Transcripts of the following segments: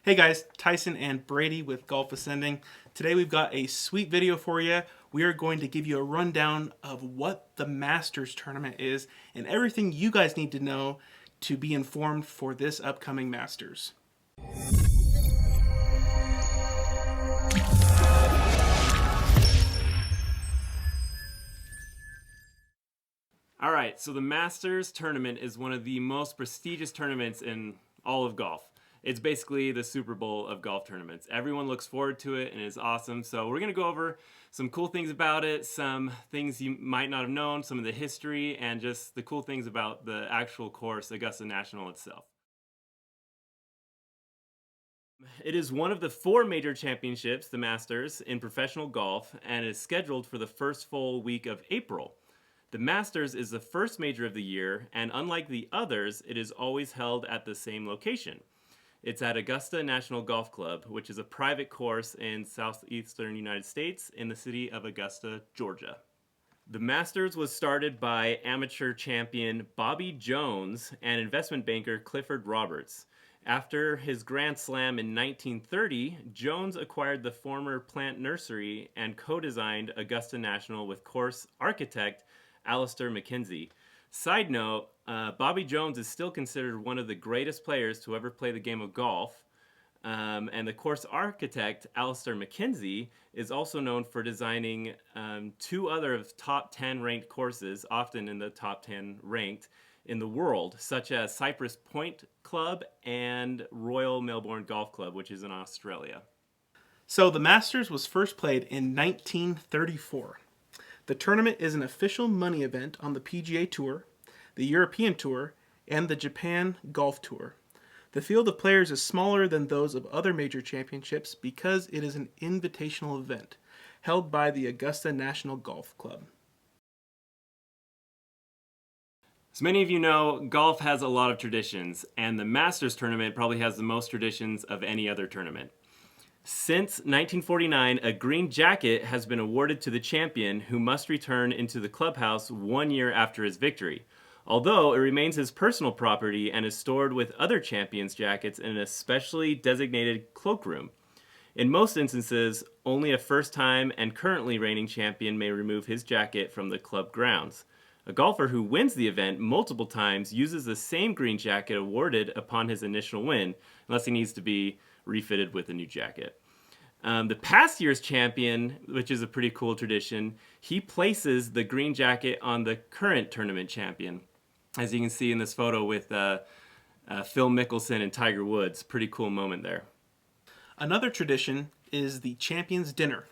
Hey guys, Tyson and Brady with Golf Ascending. Today we've got a sweet video for you. We are going to give you a rundown of what the Masters tournament is and everything you guys need to know to be informed for this upcoming Masters. All right, so the Masters tournament is one of the most prestigious tournaments in all of golf. It's basically the Super Bowl of golf tournaments. Everyone looks forward to it and it's awesome. So we're going to go over some cool things about it, some things you might not have known, some of the history, and just the cool things about the actual course, Augusta National itself. It is one of the four major championships, the Masters, in professional golf, and is scheduled for the first full week of April. The Masters is the first major of the year, and unlike the others, it is always held at the same location. It's at Augusta National Golf Club, which is a private course in southeastern United States in the city of Augusta, Georgia. The Masters was started by amateur champion Bobby Jones and investment banker Clifford Roberts. After his Grand Slam in 1930, Jones acquired the former plant nursery and co-designed Augusta National with course architect Alistair McKenzie. Side note, Bobby Jones is still considered one of the greatest players to ever play the game of golf. And the course architect, Alistair McKenzie, is also known for designing two other of top 10 ranked courses, often in the top 10 ranked, in the world, such as Cypress Point Club and Royal Melbourne Golf Club, which is in Australia. So the Masters was first played in 1934. The tournament is an official money event on the PGA Tour, the European Tour, and the Japan Golf Tour. The field of players is smaller than those of other major championships because it is an invitational event held by the Augusta National Golf Club. As many of you know, golf has a lot of traditions, and the Masters tournament probably has the most traditions of any other tournament. Since 1949, a green jacket has been awarded to the champion, who must return into the clubhouse 1 year after his victory. Although it remains his personal property and is stored with other champions' jackets in a specially designated cloakroom. In most instances, only a first-time and currently reigning champion may remove his jacket from the club grounds. A golfer who wins the event multiple times uses the same green jacket awarded upon his initial win, unless he needs to be refitted with a new jacket. The past year's champion, which is a pretty cool tradition, he places the green jacket on the current tournament champion. As you can see in this photo with Phil Mickelson and Tiger Woods. Pretty cool moment there. Another tradition is the Champions Dinner.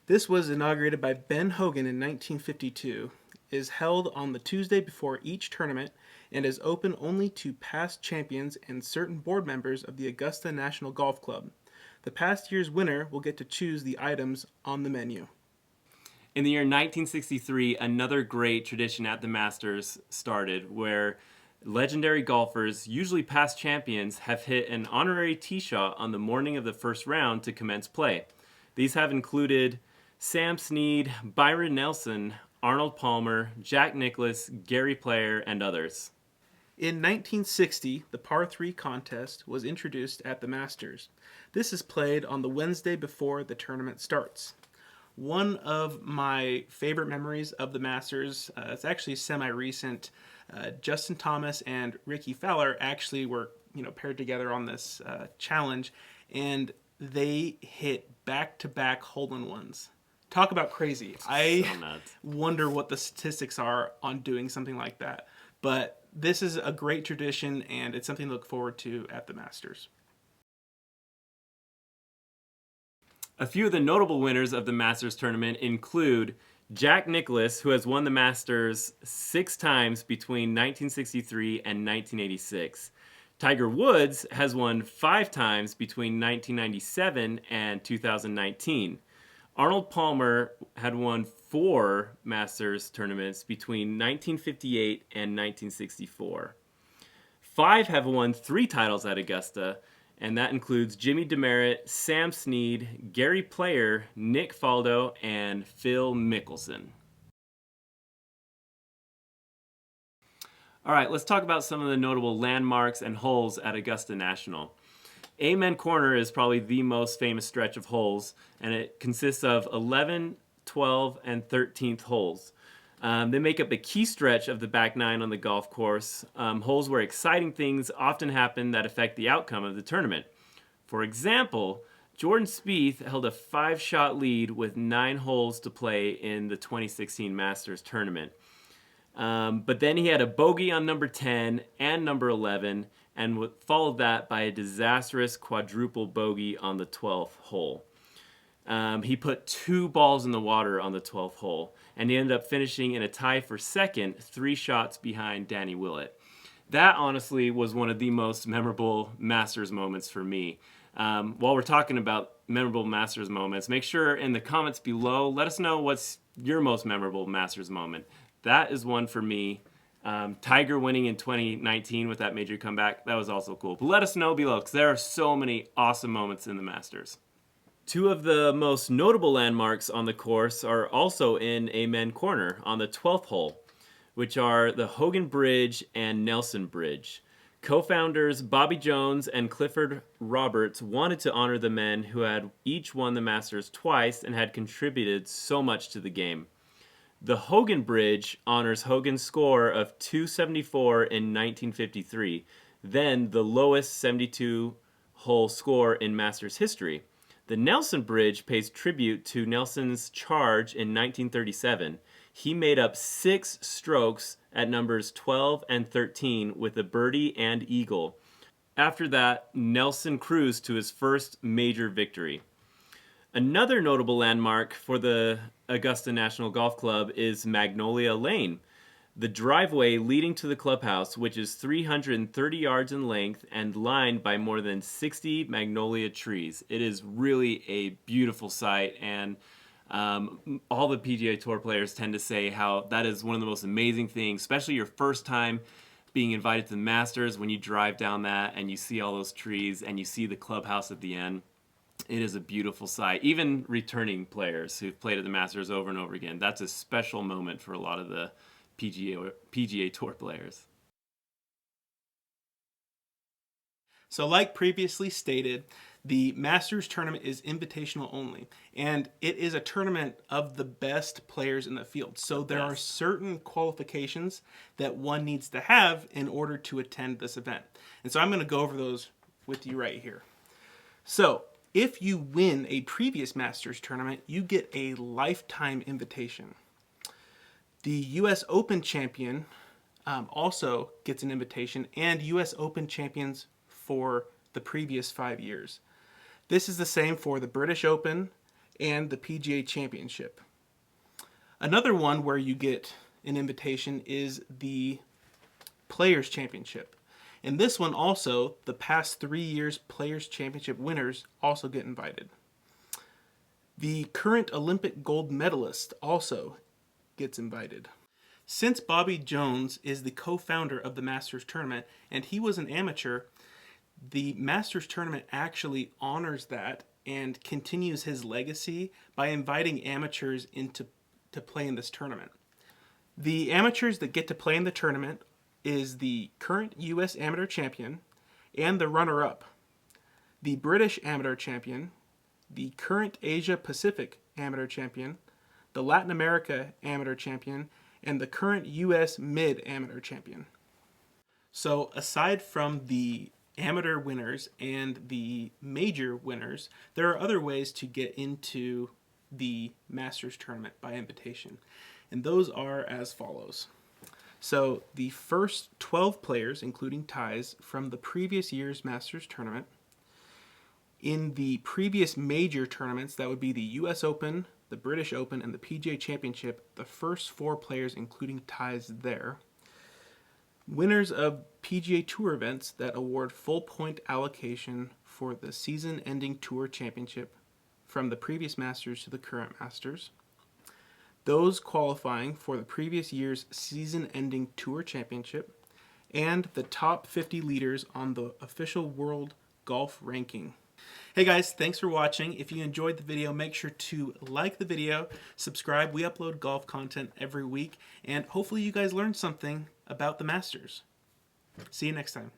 This was inaugurated by Ben Hogan in 1952, is held on the Tuesday before each tournament, and is open only to past champions and certain board members of the Augusta National Golf Club. The past year's winner will get to choose the items on the menu. In the year 1963, another great tradition at the Masters started, where legendary golfers, usually past champions, have hit an honorary tee shot on the morning of the first round to commence play. These have included Sam Snead, Byron Nelson, Arnold Palmer, Jack Nicklaus, Gary Player, and others. In 1960, the par 3 contest was introduced at the Masters. This is played on the Wednesday before the tournament starts. One of my favorite memories of the Masters, it's actually semi-recent. Justin Thomas and Ricky Fowler actually were paired together on this challenge, and they hit back-to-back hole-in-ones. Talk about crazy. I wonder what the statistics are on doing something like that. But this is a great tradition, and it's something to look forward to at the Masters. A few of the notable winners of the Masters tournament include Jack Nicklaus, who has won the Masters 6 times between 1963 and 1986. Tiger Woods has won 5 times between 1997 and 2019. Arnold Palmer had won 4 Masters tournaments between 1958 and 1964. 5 have won 3 titles at Augusta, and that includes Jimmy Demaret, Sam Snead, Gary Player, Nick Faldo, and Phil Mickelson. All right, let's talk about some of the notable landmarks and holes at Augusta National. Amen Corner is probably the most famous stretch of holes, and it consists of 11, 12, and 13th holes. They make up a key stretch of the back nine on the golf course, holes where exciting things often happen that affect the outcome of the tournament. For example, Jordan Spieth held a 5-shot lead with 9 holes to play in the 2016 Masters tournament. But then he had a bogey on number 10 and number 11, and followed that by a disastrous quadruple bogey on the 12th hole. He put 2 balls in the water on the 12th hole, and he ended up finishing in a tie for second, 3 shots behind Danny Willett. That honestly was one of the most memorable Masters moments for me. While we're talking about memorable Masters moments, make sure in the comments below, let us know what's your most memorable Masters moment. That is one for me. Tiger winning in 2019 with that major comeback, that was also cool. But let us know below, because there are so many awesome moments in the Masters. 2 of the most notable landmarks on the course are also in Amen Corner on the 12th hole, which are the Hogan Bridge and Nelson Bridge. Co-founders Bobby Jones and Clifford Roberts wanted to honor the men who had each won the Masters twice and had contributed so much to the game. The Hogan Bridge honors Hogan's score of 274 in 1953, then the lowest 72-hole score in Masters history. The Nelson Bridge pays tribute to Nelson's charge in 1937. He made up 6 strokes at numbers 12 and 13 with a birdie and eagle. After that, Nelson cruised to his first major victory. Another notable landmark for the Augusta National Golf Club is Magnolia Lane, the driveway leading to the clubhouse, which is 330 yards in length and lined by more than 60 magnolia trees. It is really a beautiful sight, and all the PGA Tour players tend to say how that is one of the most amazing things, especially your first time being invited to the Masters, when you drive down that and you see all those trees and you see the clubhouse at the end. It is a beautiful sight. Even returning players who've played at the Masters over and over again, that's a special moment for a lot of the PGA Tour players. So like previously stated, the Masters tournament is invitational only, and it is a tournament of the best players in the field. So there are certain qualifications that one needs to have in order to attend this event. And so I'm going to go over those with you right here. So if you win a previous Masters tournament, you get a lifetime invitation. The U.S. Open champion also gets an invitation, and U.S. Open champions for the previous 5 years. This is the same for the British Open and the PGA Championship. Another one where you get an invitation is the Players Championship. In this one also, the past 3 years Players Championship winners also get invited. The current Olympic gold medalist also gets invited. Since Bobby Jones is the co-founder of the Masters tournament, and he was an amateur, the Masters tournament actually honors that and continues his legacy by inviting amateurs to play in this tournament. The amateurs that get to play in the tournament is the current U.S. Amateur Champion and the runner-up, the British Amateur Champion, the current Asia Pacific Amateur Champion, the Latin America Amateur Champion, and the current U.S. Mid-Amateur Champion. So aside from the amateur winners and the major winners, there are other ways to get into the Masters tournament by invitation, and those are as follows. So the first 12 players, including ties, from the previous year's Masters tournament. In the previous major tournaments, that would be the U.S. Open, the British Open, and the PGA Championship, the first 4 players, including ties there. Winners of PGA Tour events that award full point allocation for the season-ending Tour Championship from the previous Masters to the current Masters. Those qualifying for the previous year's season-ending Tour Championship, and the top 50 leaders on the official World Golf Ranking. Hey guys, thanks for watching. If you enjoyed the video, make sure to like the video, subscribe. We upload golf content every week, and hopefully you guys learned something about the Masters. See you next time.